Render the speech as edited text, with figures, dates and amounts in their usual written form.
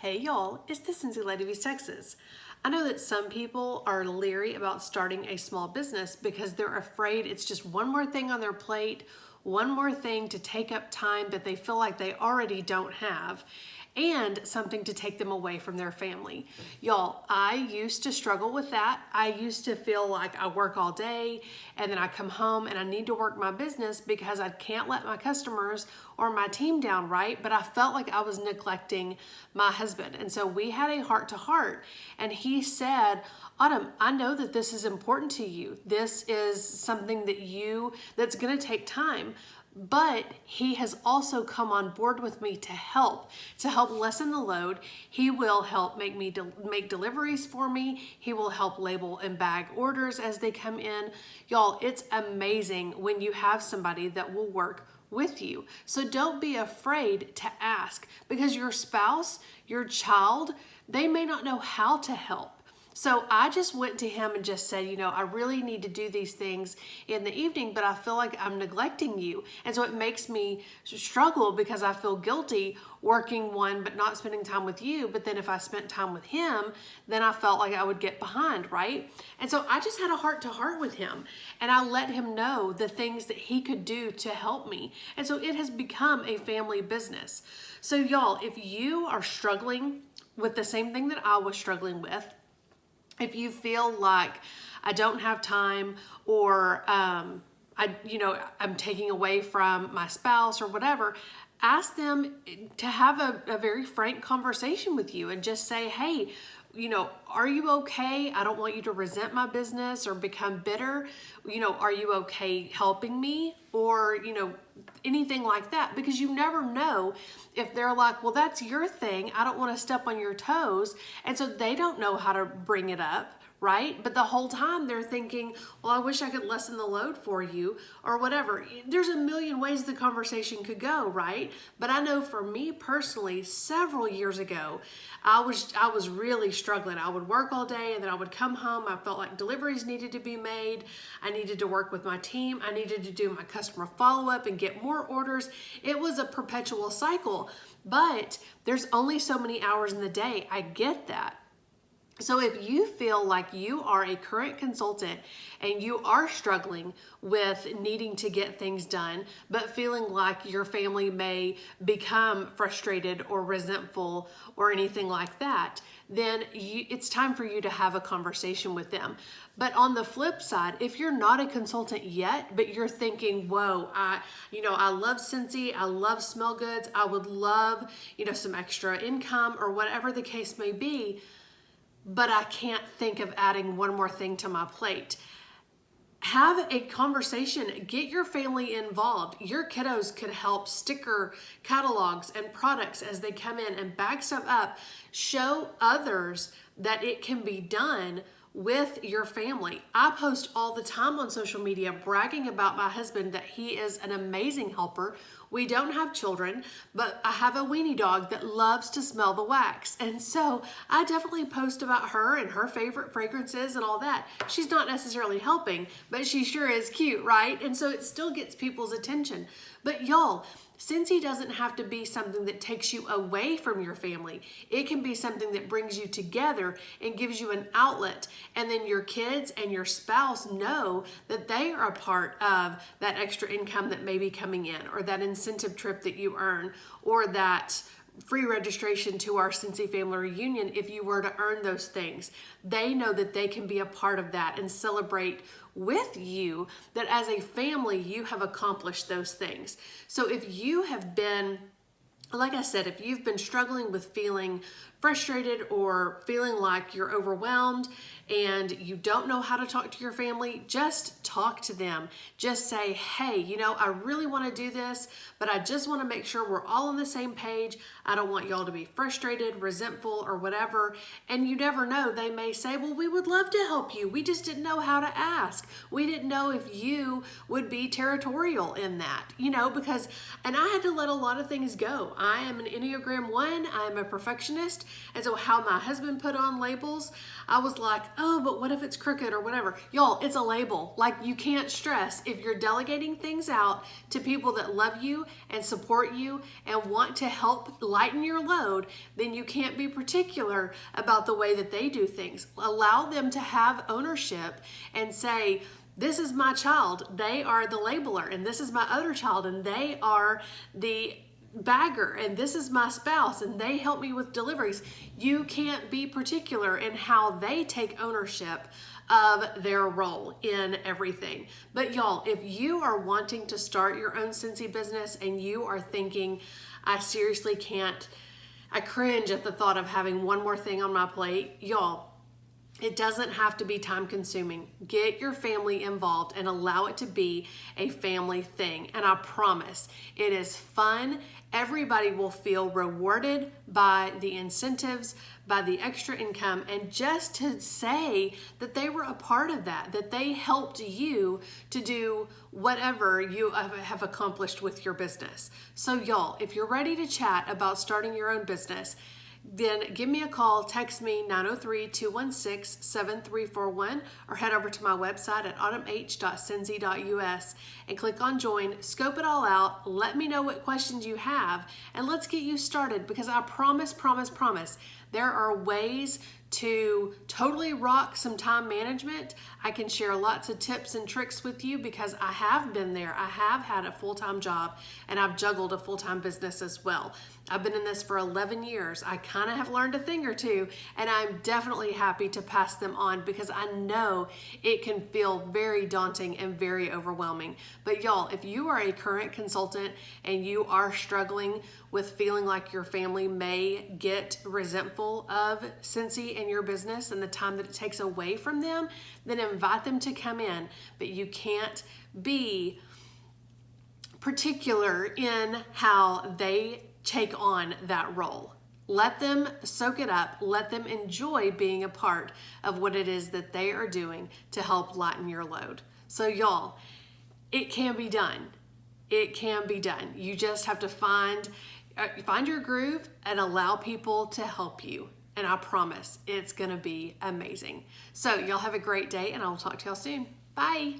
Hey y'all, it's the Scentsy Lady of East Texas. I know that some people are leery about starting a small business because they're afraid it's just one more thing on their plate, one more thing to take up time that they feel like they already don't have, and something to take them away from their family. Y'all, I used to struggle with that. I used to feel like I work all day and then I come home and I need to work my business because I can't let my customers or my team down, right? But I felt like I was neglecting my husband. And so we had a heart to heart, and he said, Autumn, I know that this is important to you. This is something that's going to take time. But he has also come on board with me to help lessen the load. He will help make deliveries for me. He will help label and bag orders as they come in. Y'all, it's amazing when you have somebody that will work with you. So don't be afraid to ask, because your spouse, your child, they may not know how to help. So I just went to him and just said, I really need to do these things in the evening, but I feel like I'm neglecting you. And so it makes me struggle because I feel guilty working one but not spending time with you. But then if I spent time with him, then I felt like I would get behind, right? And so I just had a heart to heart with him, and I let him know the things that he could do to help me. And so it has become a family business. So y'all, if you are struggling with the same thing that I was struggling with, if you feel like I don't have time, or I'm taking away from my spouse or whatever, ask them to have a very frank conversation with you and just say, hey, are you okay? I don't want you to resent my business or become bitter. Are you okay helping me? Or, anything like that, because you never know if they're like, well, that's your thing. I don't want to step on your toes. And so they don't know how to bring it up, right? But the whole time they're thinking, well, I wish I could lessen the load for you or whatever. There's a million ways the conversation could go, right? But I know for me personally, several years ago, I was really struggling. I would work all day and then I would come home. I felt like deliveries needed to be made. I needed to work with my team. I needed to do my customer follow-up and get more orders. It was a perpetual cycle, but there's only so many hours in the day. I get that. So if you feel like you are a current consultant and you are struggling with needing to get things done, but feeling like your family may become frustrated or resentful or anything like that, then it's time for you to have a conversation with them. But on the flip side, if you're not a consultant yet, but you're thinking, whoa, I love Scentsy, I love smell goods, I would love, some extra income or whatever the case may be, but I can't think of adding one more thing to my plate. Have a conversation, get your family involved. Your kiddos could help sticker catalogs and products as they come in and bag stuff up. Show others that it can be done with your family. I post all the time on social media bragging about my husband, that he is an amazing helper. We don't have children, but I have a weenie dog that loves to smell the wax. And so I definitely post about her and her favorite fragrances and all that. She's not necessarily helping, but she sure is cute, right? And so it still gets people's attention. But y'all, Scentsy doesn't have to be something that takes you away from your family. It can be something that brings you together and gives you an outlet. And then your kids and your spouse know that they are a part of that extra income that may be coming in, or that incentive trip that you earn, or that free registration to our Scentsy family reunion if you were to earn those things. They know that they can be a part of that and celebrate with you that as a family you have accomplished those things. So if you have been, like I said, if you've been struggling with feeling frustrated or feeling like you're overwhelmed and you don't know how to talk to your family, just talk to them. Just say, hey, I really want to do this, but I just want to make sure we're all on the same page. I don't want y'all to be frustrated, resentful, or whatever. And you never know, they may say, well, we would love to help you. We just didn't know how to ask. We didn't know if you would be territorial in that, because, and I had to let a lot of things go. I am an Enneagram 1, I'm a perfectionist, and so how my husband put on labels, I was like, oh, but what if it's crooked or whatever? Y'all, it's a label. Like, you can't stress. If you're delegating things out to people that love you and support you and want to help lighten your load, then you can't be particular about the way that they do things. Allow them to have ownership and say, this is my child, they are the labeler, and this is my other child, and they are the bagger, and this is my spouse, and they help me with deliveries. You can't be particular in how they take ownership of their role in everything. But y'all, if you are wanting to start your own Scentsy business and you are thinking, I seriously can't, I cringe at the thought of having one more thing on my plate, y'all, it doesn't have to be time consuming. Get your family involved and allow it to be a family thing. And I promise it is fun. Everybody will feel rewarded by the incentives, by the extra income, and just to say that they were a part of that, that they helped you to do whatever you have accomplished with your business. So y'all, if you're ready to chat about starting your own business, then give me a call, text me 903-216-7341, or head over to my website at autumnh.scentsy.us and click on join, scope it all out, let me know what questions you have, and let's get you started, because I promise, there are ways to totally rock some time management. I can share lots of tips and tricks with you because I have been there. I have had a full-time job and I've juggled a full-time business as well. I've been in this for 11 years. I kind of have learned a thing or two, and I'm definitely happy to pass them on because I know it can feel very daunting and very overwhelming. But y'all, if you are a current consultant and you are struggling with feeling like your family may get resentful of Scentsy and your business and the time that it takes away from them, then invite them to come in. But you can't be particular in how they take on that role. Let them soak it up. Let them enjoy being a part of what it is that they are doing to help lighten your load. So y'all, it can be done. It can be done. You just have to find your groove and allow people to help you. And I promise it's going to be amazing. So y'all have a great day, and I will talk to y'all soon. Bye.